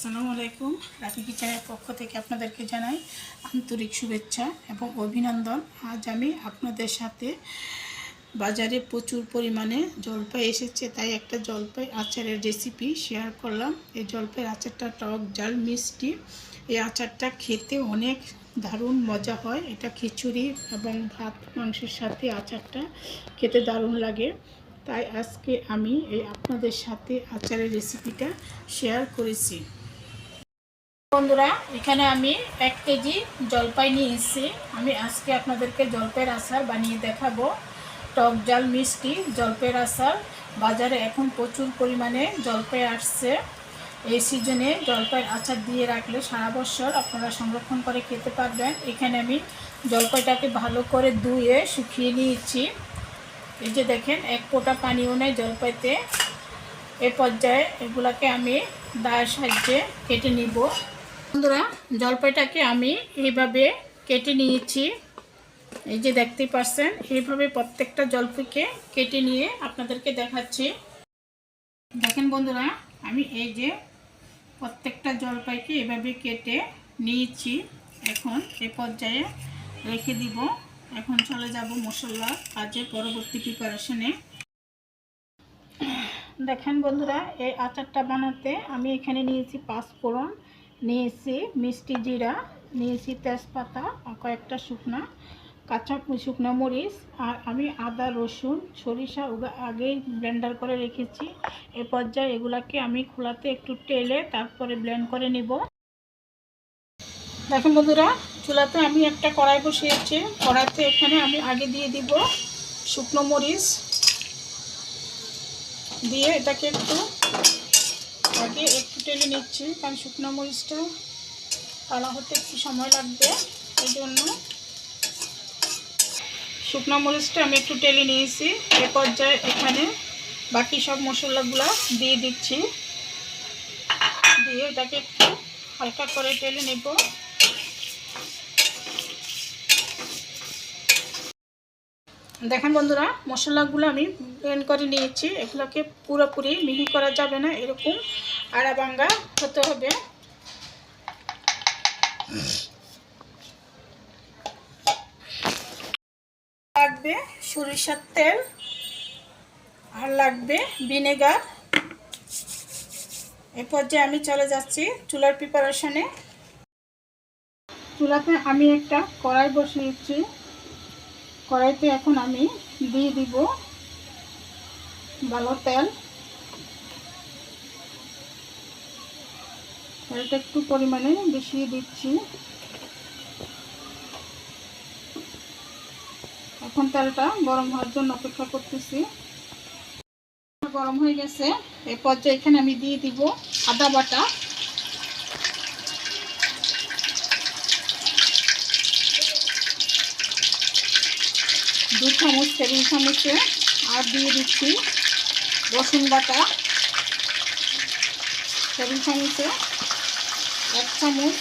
আসসালামু আলাইকুম। রাখি কিচেনের পক্ষ থেকে আপনাদেরকে জানাই আন্তরিক শুভেচ্ছা এবং অভিনন্দন। আজ আমি আপনাদের সাথে বাজারে প্রচুর পরিমাণে জলপাই এসেছে, তাই একটা জলপাই আচারের রেসিপি শেয়ার করলাম। এই জলপাইয়ের আচারটা টক ঝাল মিষ্টি। এই আচারটা খেতে অনেক দারুণ মজা হয়। এটা খিচুড়ি এবং ভাত মাংসের সাথে আচারটা খেতে দারুণ লাগে। তাই আজকে আমি আপনাদের সাথে আচারের রেসিপিটা শেয়ার করেছি। বন্ধুরা, এখানে আমি 1 কেজি জলপাই নিয়ে এসেছি। আমি আজকে আপনাদেরকে জলপাইয়ের আচার বানিয়ে দেখাবো। টক ঝাল মিষ্টি জলপাইয়ের আচার। বাজারে এখন প্রচুর পরিমাণে জলপাই আসছে। এই সিজনে জলপাইয়ের আচার দিয়ে রাখলে সারা বছর আপনারা সংরক্ষণ করে খেতে পারবেন। এখানে আমি জলপাইটাকে ভালো করে ধুয়ে শুকিয়ে নিয়েছি। এই যে দেখেন, এক ফোঁটা পানিও নেই জলপাইতে। এ পর্যায়ে এগুলাকে আমি দায়ের সাহায্যে কেটে নিব। বন্ধুরা, জলপাইটাকে আমি এইভাবে কেটে নিয়েছি। এই যে দেখতেই পাচ্ছেন, এইভাবে প্রত্যেকটা জলপাইকে কেটে নিয়ে আপনাদেরকে দেখাচ্ছি। দেখেন বন্ধুরা, আমি এই যে প্রত্যেকটা জলপাইকে এভাবে কেটে নিয়েছি। এখন এই পর্যায়ে রেখে দিব। এখন চলে যাব মশলা কাজে, পরবর্তী প্রিপারেশনে। দেখেন বন্ধুরা, এই আচারটা বানাতে আমি এখানে নিয়েছি 5 ফোড়ন, নিয়েছি মিষ্টি জিরা, নিয়েছি তেজপাতা আর কয়েকটা শুকনো মরিচ, আর আমি আদা রসুন সরিষা আগেই ব্লেন্ডার করে রেখেছি। এ পর্যায়ে এগুলাকে আমি খোলাতে একটু টেলে তারপরে ব্লেন্ড করে নিব। দেখেন বন্ধুরা, চুলাতে আমি একটা কড়াই বসিয়েছি। কড়াইতে এখানে আমি আগে দিয়ে দিব শুকনো মরিচ, দিয়ে এটাকে আগে একটু টেলে নিচ্ছি, কারণ শুকনো মরিচটা কালো হতে একটু সময় লাগবে। এই জন্য শুকনো মরিচটা আমি একটু টেলে নিয়েছি। এ পর্যায়ে এখানে বাকি সব মশলাগুলো দিয়ে দিচ্ছি, দিয়ে এটাকে একটু হালকা করে টেলে নেব। দেখেন বন্ধুরা, মশলাগুলো আমি ব্লেন্ড করে নিয়েছি। এগুলোকে পুরোপুরি মিহি করা যাবে না, এরকম আড়া ভাঙ্গা হতে হবে। লাগবে সরিষার তেল, আর লাগবে ভিনেগার। এ পর্যায়ে আমি চলে যাচ্ছি চুলার প্রিপারেশনে। চুলাতে আমি একটা কড়াই বসিয়েছি। কড়াইতে এখন আমি দিয়ে দিব ভালো তেল। তেলটা একটু পরিমাণে বেশি দিচ্ছি। এখন তেলটা গরম হওয়ার জন্য অপেক্ষা করতেছি। গরম হয়ে গেছে। এই পর্যায়ে এখানে আমি দিয়ে দিব আদা বাটা, টেবিল চামচে, আর দিয়ে দিচ্ছি রসুন বাটা টেবিল চামচে 1 চামচ,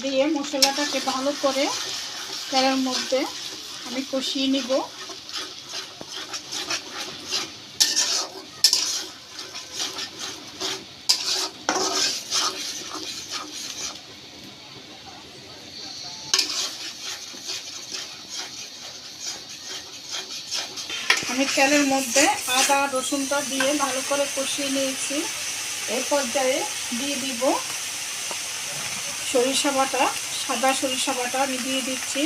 দিয়ে মশলাটাকে ভালো করে তেলের মধ্যে আমি কষিয়ে নিব। আমি তেলের মধ্যে আদা রসুনটা দিয়ে ভালো করে কষিয়ে নিয়েছি। এই পর্যায়ে দিয়ে দিব সরিষা বাটা, সাদা সরিষা বাটা আমি দিয়ে দিচ্ছি।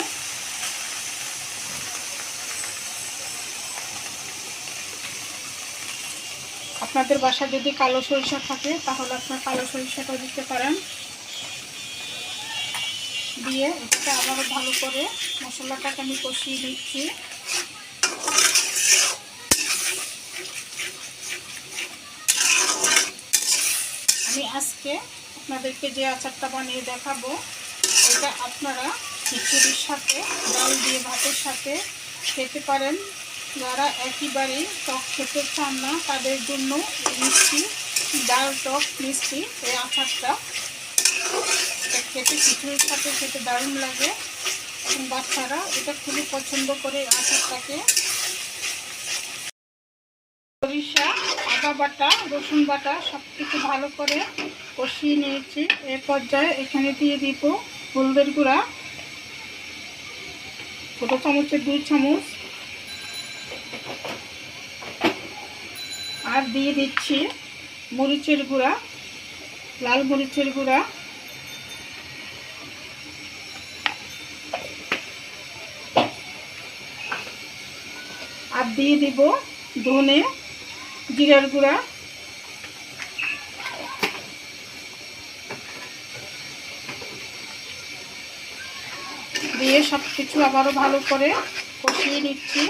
আপনাদের বাসায় যদি কালো সরিষা থাকে তাহলে আপনার কালো সরিষাটা দিতে পারেন। দিয়ে এটা আবারও ভালো করে মশলাটাকে আমি কষিয়ে দিচ্ছি। আমি আজকে আপনাদেরকে যে আচারটা বানিয়ে দেখাবো, এটা আপনারা খিচুড়ির সাথে, ডাল দিয়ে ভাতের সাথে খেতে পারেন। যারা একেবারেই টক খেতে চান না তাদের জন্য মিষ্টি, ডাল টক মিষ্টি এই আচারটা খেতে খিচুড়ির সাথে খেতে দারুণ লাগে। এবং বাচ্চারা এটা খুবই পছন্দ করে আচারটাকে। সরিষা, আদা বাটা, রসুন বাটা সব কিছু ভালো করে কষিয়ে নিয়েছি। এর পর্যায়ে এখানে দিয়ে দিব হলুদের গুঁড়া ছোটো চামচের 2 চামচ, আর দিয়ে দিচ্ছি মরিচের গুঁড়া, লাল মরিচের গুঁড়া, আর দিয়ে দিব ধনে জিরার গুঁড়া, দিয়ে সব কিছু আবারও ভালো করে কষিয়ে নিচ্ছি।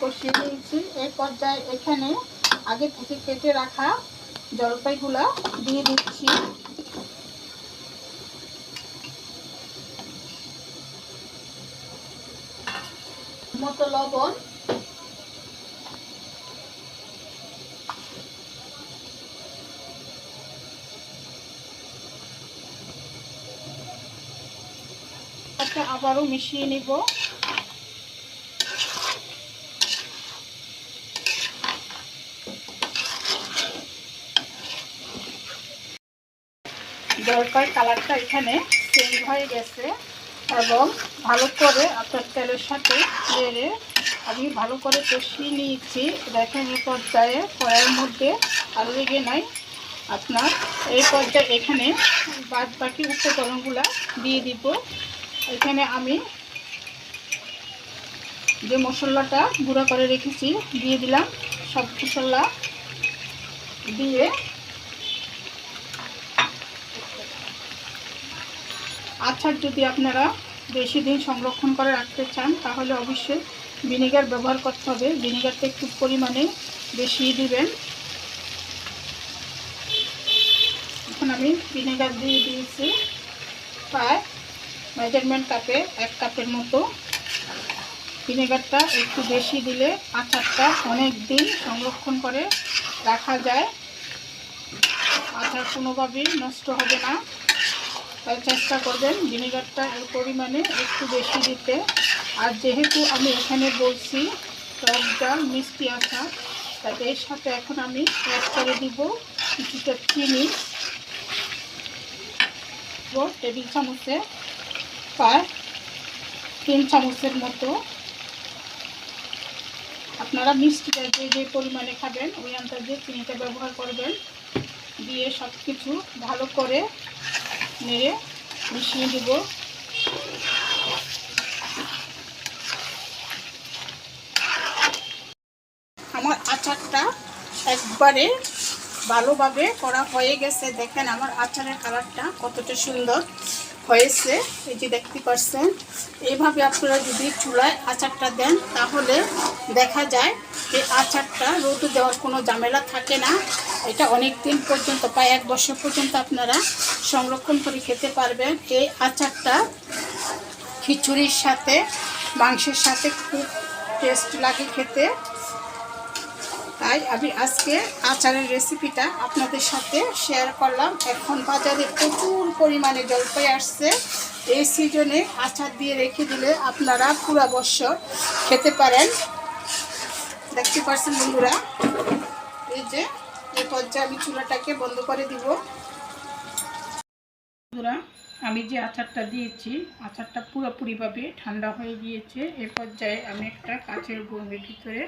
কষিয়ে নিয়েছি। এই পর্যায়ে এখানে আগে থেকে কেটে রাখা জলপাইগুলা দিয়ে দিচ্ছি। মতো লবণ, আবারও মিশিয়ে নিব। জলপাই কালারটা এখানে চেঞ্জ হয়ে গেছে এবং ভালো করে আপনার তেলের সাথে নেড়ে আমি ভালো করে কষিয়ে নিয়েছি। দেখেন এই পর্যায়ে কড়াইয়ের মধ্যে আর লেগে নাই আপনার। এই পর্যায়ে এখানে বাদ বাকি উপকরণগুলো দিয়ে দিব। এখানে আমি যে মশলাটা গুঁড়া করে রেখেছি দিয়ে দিলাম। সব মশলা দিয়ে আচার যদি আপনারা বেশি দিন সংরক্ষণ করে রাখতে চান তাহলে অবশ্যই ভিনেগার ব্যবহার করতে হবে। ভিনেগারটা একটু পরিমাণে বেশি দিবেন। এখন আমি ভিনেগার দিয়ে দিয়েছি প্রায় মেজারমেন্ট কাপে 1 কাপের মতো। ভিনেগারটা একটু বেশি দিলে আচারটা অনেক দিন সংরক্ষণ করে রাখা যায়, আচার কোনোভাবেই নষ্ট হবে না। তাই চেষ্টা করবেন ভিনেগারটা এই পরিমাণে একটু বেশি দিতে। আর যেহেতু আমি এখানে বলছি টক ঝাল মিষ্টি আচার, তাই এর সাথে এখন আমি অ্যাড করে দিব কিছুটা চিনি, টেবিল চামচে প্রায় 3 চামচের মতো। আপনারা মিষ্টিটা যে পরিমাণে খাবেন ওই আন্দাজে চিনিটা ব্যবহার করবেন। দিয়ে সব কিছু ভালো করে নেড়ে মিশিয়ে দিব। আমার আচারটা একবারে ভালোভাবে করা হয়ে গেছে। দেখেন আমার আচারের কালারটা কতটা সুন্দর হয়েছে, এই যে দেখতে পাচ্ছেন। এইভাবে আপনারা যদি চুলায় আচারটা দেন তাহলে দেখা যায় এই আচারটা রোদে দেওয়ার কোনো ঝামেলা থাকে না। এটা অনেক দিন পর্যন্ত প্রায় 1 বছর পর্যন্ত আপনারা সংরক্ষণ করে খেতে পারবেন। এই আচারটা খিচুড়ির সাথে মাংসের সাথে খুব টেস্ট লাগে খেতে। তাই আমি আজকে আচারের রেসিপিটা আপনাদের সাথে শেয়ার করলাম। এখন বাজারে প্রচুর পরিমাণে জলপাই আসছে। এই সিজনে আচার দিয়ে রেখে দিলে আপনারা পুরো বছর খেতে পারেন। দেখতে পাচ্ছেন বন্ধুরা, এই যে এই পর্যায়ে আমি চুলাটাকে বন্ধ করে দিব। বন্ধুরা, আমি যে আচারটা দিয়েছি আচারটা পুরোপুরিভাবে ঠান্ডা হয়ে গিয়েছে। এই পর্যায়ে আমি একটা কাচের বয়মের ভিতরে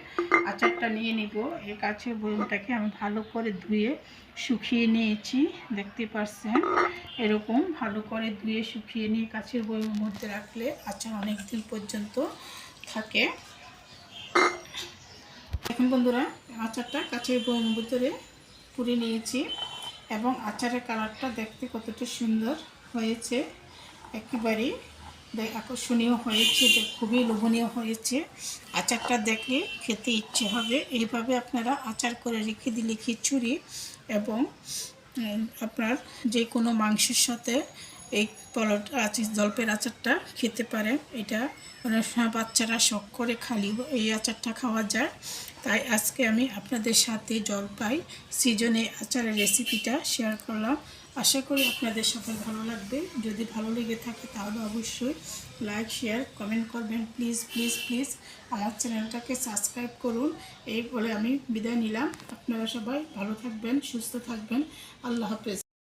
আচারটা নিয়ে নিব। এই কাচের বয়মটাকে আমি ভালো করে ধুয়ে শুকিয়ে নিয়েছি। দেখতে পাচ্ছেন এরকম ভালো করে ধুয়ে শুকিয়ে নিয়ে কাচের বয়মের মধ্যে রাখলে আচার অনেক দিন পর্যন্ত থাকে। এখন বন্ধুরা আচারটা কাচের বয়মের ভিতরে পুরে নিয়েছি এবং আচারের কালারটা দেখতে কতটা সুন্দর হয়েছে, একেবারেই আকর্ষণীয় হয়েছে, খুবই লোভনীয় হয়েছে। আচারটা দেখলে খেতে ইচ্ছে হবে। এইভাবে আপনারা আচার করে রেখে দিলে খিচুড়ি এবং আপনার যে কোনো মাংসের সাথে এই জলপের আচারটা খেতে পারেন। এটা অনেক সময় বাচ্চারা শখ করে খালি এই আচারটা খাওয়া যায়। তাই আজকে আমি আপনাদের সাথে জলপাই সিজনে আচারের রেসিপিটা শেয়ার করলাম। আশা করি আপনাদের সবার ভালো লাগবে। যদি ভালো লেগে থাকে তাহলে অবশ্যই লাইক শেয়ার কমেন্ট করবেন। প্লিজ প্লিজ প্লিজ আমার চ্যানেলটাকে সাবস্ক্রাইব করুন। এই বলে আমি বিদায় নিলাম। আপনারা সবাই ভালো থাকবেন, সুস্থ থাকবেন। আল্লাহ হাফেজ।